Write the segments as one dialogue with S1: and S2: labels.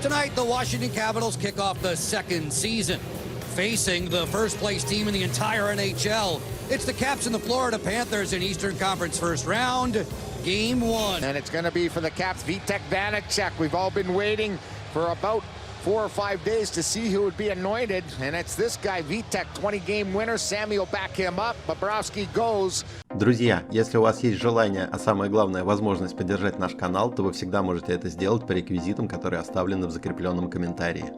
S1: Tonight, the Washington Capitals kick off the second season, facing the first-place team in the entire NHL. It's the Caps and the Florida Panthers in Eastern Conference first round, Game 1.
S2: And it's going to be for the Caps, Vitek Vanacek. We've all been waiting for about 4 or 5 days to see who would be anointed, and it's this guy, Vitek, 20-game winner. Sammy will back him up. Bobrovsky goes.
S3: Друзья, если у вас есть желание, а самое главное, возможность поддержать наш канал, то вы всегда можете это сделать по реквизитам, которые оставлены в закрепленном комментарии.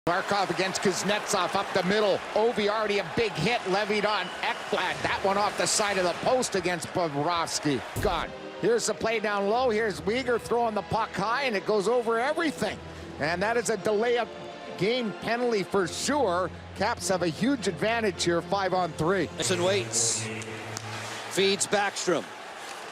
S2: Barkov against Kuznetsov up the middle. Ovi already a big hit levied on Ekblad. That one off the side of the post against Bobrovsky. Gone. Here's the play down low. Here's Weegar throwing the puck high, and it goes over everything. And that is a delay of game penalty for sure. Caps have a huge advantage here, 5-on-3.
S1: Listen, waits. Feeds Backstrom.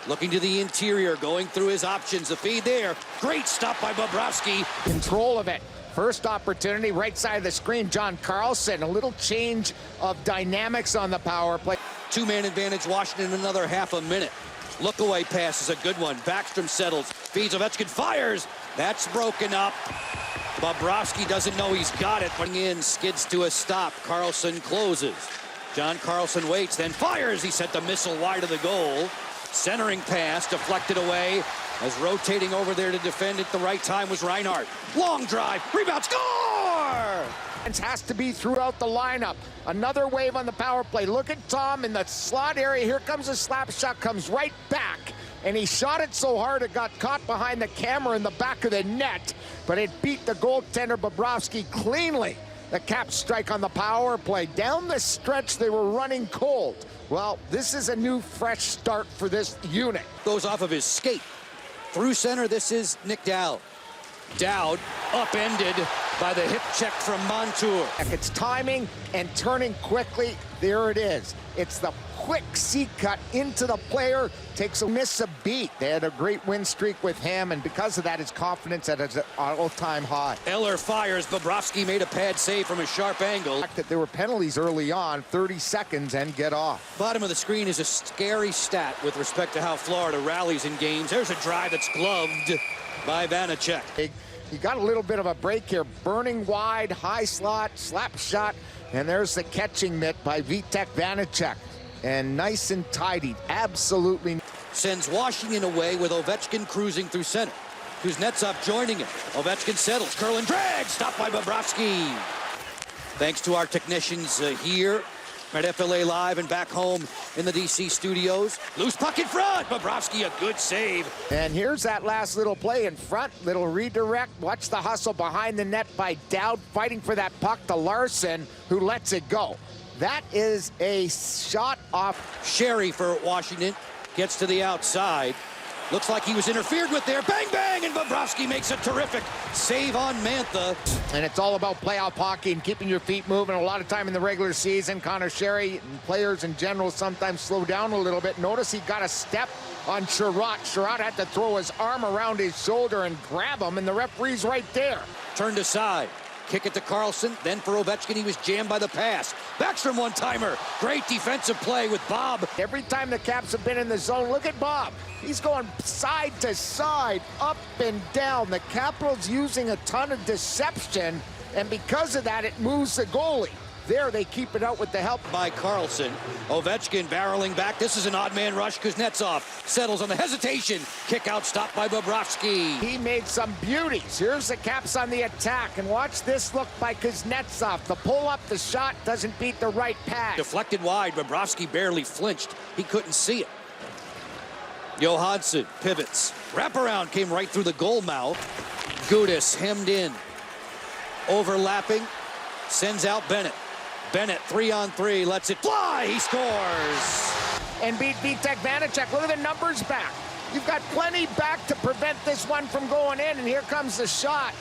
S1: Looking to the interior, going through his options. The feed there. Great stop by Bobrovsky.
S2: Control of it. First opportunity, right side of the screen, John Carlson. A little change of dynamics on the power play.
S1: Two-man advantage, Washington, another half a minute. Look-away pass is a good one. Backstrom settles, feeds, Ovechkin fires. That's broken up. Bobrovsky doesn't know he's got it. Putting in, skids to a stop. Carlson closes. John Carlson waits, then fires. He sent the missile wide of the goal. Centering pass, deflected away. As rotating over there to defend at the right time was Reinhart. Long drive, rebound, score!
S2: Has to be throughout the lineup. Another wave on the power play. Look at Tom in the slot area. Here comes a slap shot, comes right back. And he shot it so hard it got caught behind the camera in the back of the net. But it beat the goaltender Bobrovsky cleanly. The Caps strike on the power play. Down the stretch, they were running cold. Well, this is a new, fresh start for this unit.
S1: Goes off of his skate. Through center, this is Nick Dowd. Dowd upended by the hip check from Montour.
S2: It's timing and turning quickly. There it is. It's the quick C-cut into the player. Takes a miss a beat. They had a great win streak with him, and because of that, his confidence at an all-time high.
S1: Eller fires. Bobrovsky made a pad save from a sharp angle.
S2: The fact that there were penalties early on, 30 seconds, and get off.
S1: Bottom of the screen is a scary stat with respect to how Florida rallies in games. There's a drive that's gloved by Vanacek.
S2: He got a little bit of a break here. Burning wide, high slot, slap shot, and there's the catching mitt by Vitek Vanacek. And nice and tidy, absolutely.
S1: Sends Washington away with Ovechkin cruising through center. Kuznetsov joining it. Ovechkin settles, curl and drag, stopped by Bobrovsky. Thanks to our technicians here at FLA Live and back home in the DC studios. Loose puck in front. Bobrovsky, a good save.
S2: And here's that last little play in front. Little redirect. Watch the hustle behind the net by Dowd, fighting for that puck to Larson, who lets it go. That is a shot off.
S1: Sherry for Washington gets to the outside. Looks like he was interfered with there. Bang, bang, and Bobrovsky makes a terrific save on Mantha.
S2: And it's all about playoff hockey and keeping your feet moving. A lot of time in the regular season, Connor Sherry and players in general sometimes slow down a little bit. Notice he got a step on Sherratt. Sherratt had to throw his arm around his shoulder and grab him, and the referee's right there.
S1: Turned aside. Kick it to Carlson, then for Ovechkin, he was jammed by the pass. Backstrom one-timer. Great defensive play with Bob.
S2: Every time the Caps have been in the zone, look at Bob. He's going side to side, up and down. The Capitals using a ton of deception, and because of that, it moves the goalie. There, they keep it out with the help
S1: by Carlson. Ovechkin barreling back. This is an odd man rush. Kuznetsov settles on the hesitation. Kick out, stopped by Bobrovsky.
S2: He made some beauties. Here's the Caps on the attack, and watch this look by Kuznetsov. The pull up, the shot doesn't beat the right pad.
S1: Deflected wide. Bobrovsky barely flinched. He couldn't see it. Johansson pivots. Wraparound came right through the goal mouth. Gudis hemmed in. Overlapping. Sends out Bennett. Bennett, 3-on-3, lets it fly. He scores.
S2: And beat Vitek Vanacek. Look at the numbers back. You've got plenty back to prevent this one from going in, and here comes the shot.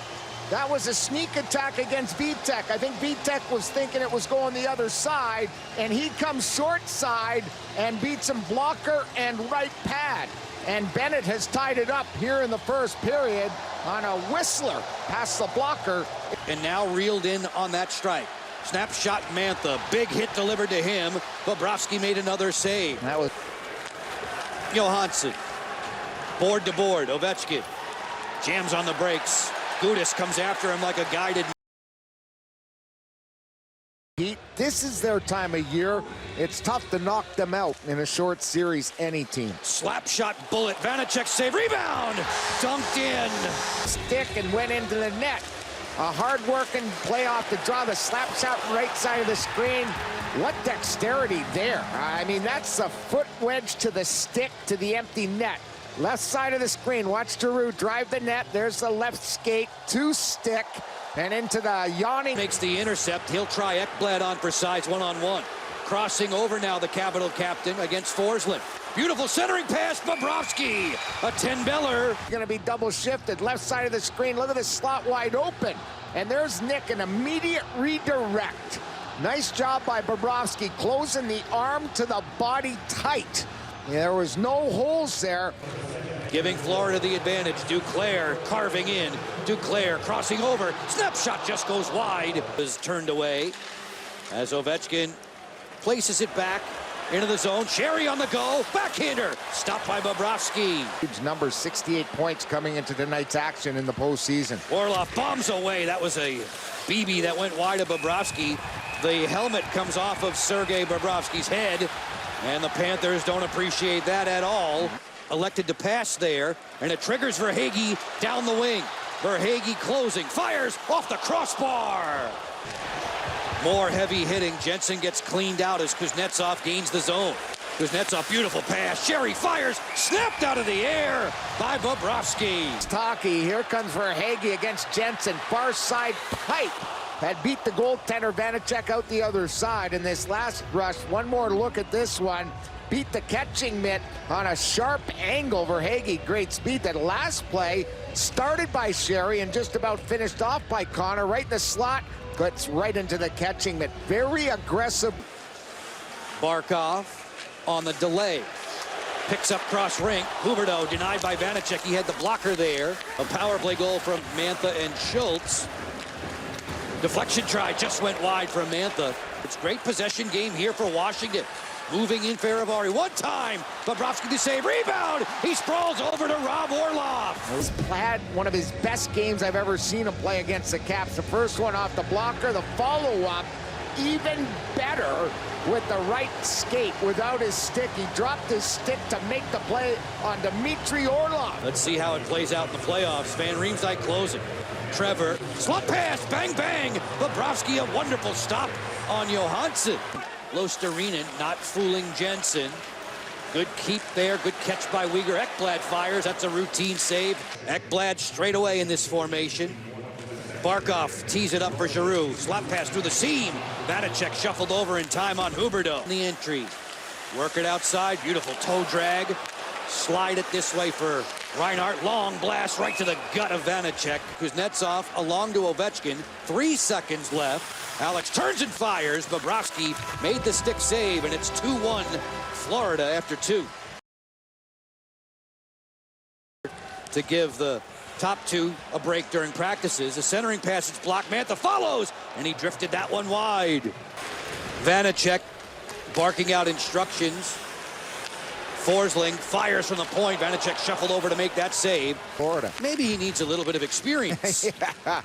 S2: That was a sneak attack against Vitek. I think Vitek was thinking it was going the other side, and he comes short side and beats him blocker and right pad. And Bennett has tied it up here in the first period on a whistler past the blocker.
S1: And now reeled in on that strike. Snapshot Mantha, big hit delivered to him. Bobrovsky made another save.
S2: That was
S1: Johansson Board to board, Ovechkin jams on the brakes. Gudas comes after him like a guided.
S2: This is their time of year. It's tough to knock them out in a short series, any team.
S1: Slap shot bullet, Vanacek save, rebound, dunked in.
S2: Stick and went into the net. A hard-working play off the draw, the slap shot right side of the screen. What dexterity there. I mean, that's a foot wedge to the stick to the empty net. Left side of the screen, watch Giroux drive the net. There's the left skate to stick and into the yawning.
S1: Makes the intercept. He'll try Ekblad on for size one-on-one. Crossing over now, the Capital captain against Forsland. Beautiful centering pass, Bobrovsky. A 10-beller.
S2: Going to be double shifted. Left side of the screen. Look at this slot wide open. And there's Nick, an immediate redirect. Nice job by Bobrovsky, closing the arm to the body tight. There was no holes there.
S1: Giving Florida the advantage. Duclair carving in. Duclair crossing over. Snapshot just goes wide. Is turned away as Ovechkin places it back into the zone. Sherry on the go. Backhander. Stopped by Bobrovsky.
S2: Huge number, 68 points coming into tonight's action in the postseason.
S1: Orlov bombs away. That was a BB that went wide of Bobrovsky. The helmet comes off of Sergei Bobrovsky's head, and the Panthers don't appreciate that at all. Elected to pass there, and it triggers Verhaeghe down the wing. Verhaeghe closing, fires off the crossbar. More heavy hitting. Jensen gets cleaned out as Kuznetsov gains the zone. Kuznetsov, beautiful pass. Sherry fires, snapped out of the air by Bobrovsky.
S2: Stocky, here comes Verhaeghe against Jensen. Far side pipe had beat the goaltender Vanacek out the other side. In this last rush, one more look at this one. Beat the catching mitt on a sharp angle. Verhaeghe, great speed. That last play started by Sherry and just about finished off by Connor. Right in the slot, gets right into the catching mitt. Very aggressive.
S1: Barkov on the delay. Picks up cross rink. Huberdeau denied by Vanacek. He had the blocker there. A power play goal from Mantha and Schultz. Deflection try just went wide from Mantha. It's great possession game here for Washington. Moving in Faravari one time. Bobrovsky to save. Rebound. He sprawls over to Rob Orlov.
S2: He's had one of his best games I've ever seen him play against the Caps. The first one off the blocker. The follow-up even better with the right skate without his stick. He dropped his stick to make the play on Dmitry Orlov.
S1: Let's see how it plays out in the playoffs. Van Riemsdyk closing. Trevor, slot pass, bang, bang. Bobrovsky, a wonderful stop on Johansson. Losterinen not fooling Jensen. Good keep there, good catch by Uyghur. Ekblad fires, that's a routine save. Ekblad straight away in this formation. Barkov tees it up for Giroux. Slap pass through the seam. Vanacek shuffled over in time on Huberdeau. The entry. Work it outside, beautiful toe drag. Slide it this way for Reinhart. Long blast right to the gut of Vanacek. Kuznetsov along to Ovechkin. 3 seconds left. Alex turns and fires. Bobrovsky made the stick save, and it's 2-1 Florida after 2. To give the top two a break during practices. A centering pass is blocked. Mantha follows, and he drifted that one wide. Vanacek barking out instructions. Forsling fires from the point. Vanacek shuffled over to make that save.
S2: Florida.
S1: Maybe he needs a little bit of experience.
S2: Yeah.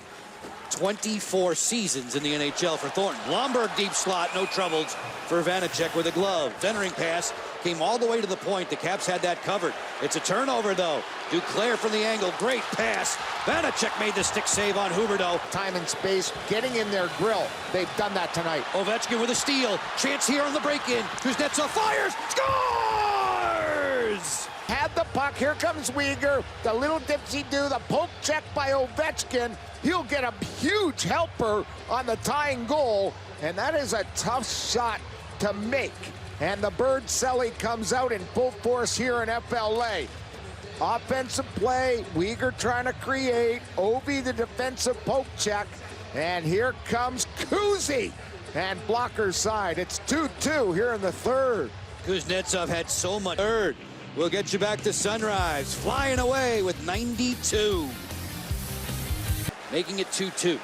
S1: 24 seasons in the NHL for Thornton. Blomberg deep slot, no troubles for Vanacek with a glove. Centering pass came all the way to the point. The Caps had that covered. It's a turnover, though. Duclair from the angle. Great pass. Vanacek made the stick save on Huberdeau.
S2: Time and space, getting in their grill. They've done that tonight.
S1: Ovechkin with a steal. Chance here on the break-in. Kuznetsov fires. Scores!
S2: Had the puck. Here comes Uyghur. The little dipsy-do. The poke check by Ovechkin. He'll get a huge helper on the tying goal. And that is a tough shot to make. And the bird celly comes out in full force here in FLA. Offensive play, Uyghur trying to create, Ovi the defensive poke check, and here comes Kuzi, and blocker side. It's 2-2 here in the third.
S1: Kuznetsov had so much. Third. We'll get you back to Sunrise, flying away with 92. Making it 2-2.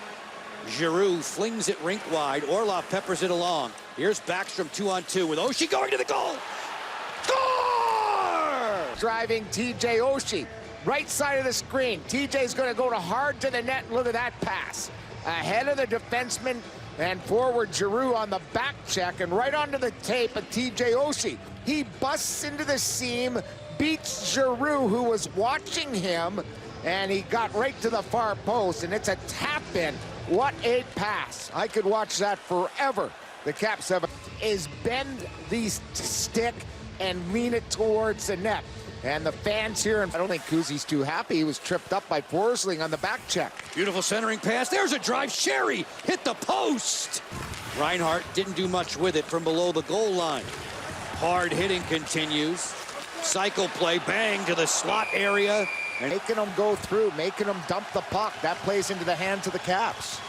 S1: Giroux flings it rink wide. Orlov peppers it along. Here's Backstrom 2-on-2 with Oshie going to the goal. Score!
S2: driving TJ Oshie. Right side of the screen. TJ's going to go hard to the net. Look at that pass. Ahead of the defenseman and forward Giroux on the back check and right onto the tape of TJ Oshie. He busts into the seam, beats Giroux, who was watching him, and he got right to the far post, and it's a tap-in. What a pass. I could watch that forever. The Caps have is bend the stick and lean it towards the net. And the fans here, and I don't think Kuzi's too happy. He was tripped up by Forsling on the back check.
S1: Beautiful centering pass. There's a drive. Sherry hit the post. Reinhart didn't do much with it from below the goal line. Hard hitting continues. Cycle play, bang to the slot area.
S2: And making them go through, making them dump the puck. That plays into the hands of the Caps.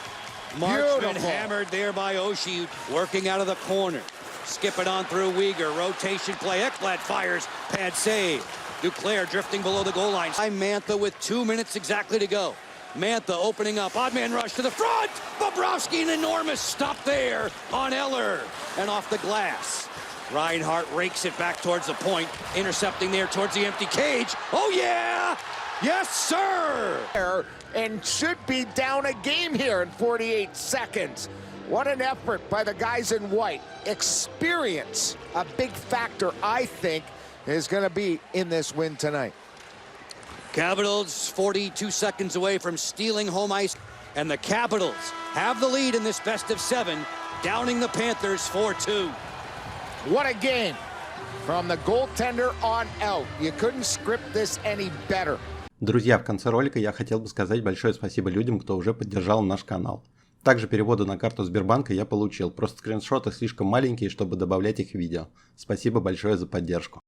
S1: Marchman hammered there by Oshie, working out of the corner. Skip it on through Uyghur. Rotation play. Ekblad fires. Pad save. Duclair drifting below the goal line. Mantha with 2 minutes exactly to go. Mantha opening up. Odd man rush to the front. Bobrovsky, an enormous stop there on Eller. And off the glass. Reinhart rakes it back towards the point. Intercepting there towards the empty cage. Oh, yeah! Yes, sir!
S2: And should be down a game here in 48 seconds. What an effort by the guys in white. Experience, a big factor, I think, is going to be in this win tonight.
S1: Capitals 42 seconds away from stealing home ice. And the Capitals have the lead in this best of 7, downing the Panthers 4-2.
S2: What a game from the goaltender on out. You couldn't script this any better.
S3: Друзья, в конце ролика я хотел бы сказать большое спасибо людям, кто уже поддержал наш канал. Также переводы на карту Сбербанка я получил, просто скриншоты слишком маленькие, чтобы добавлять их в видео. Спасибо большое за поддержку.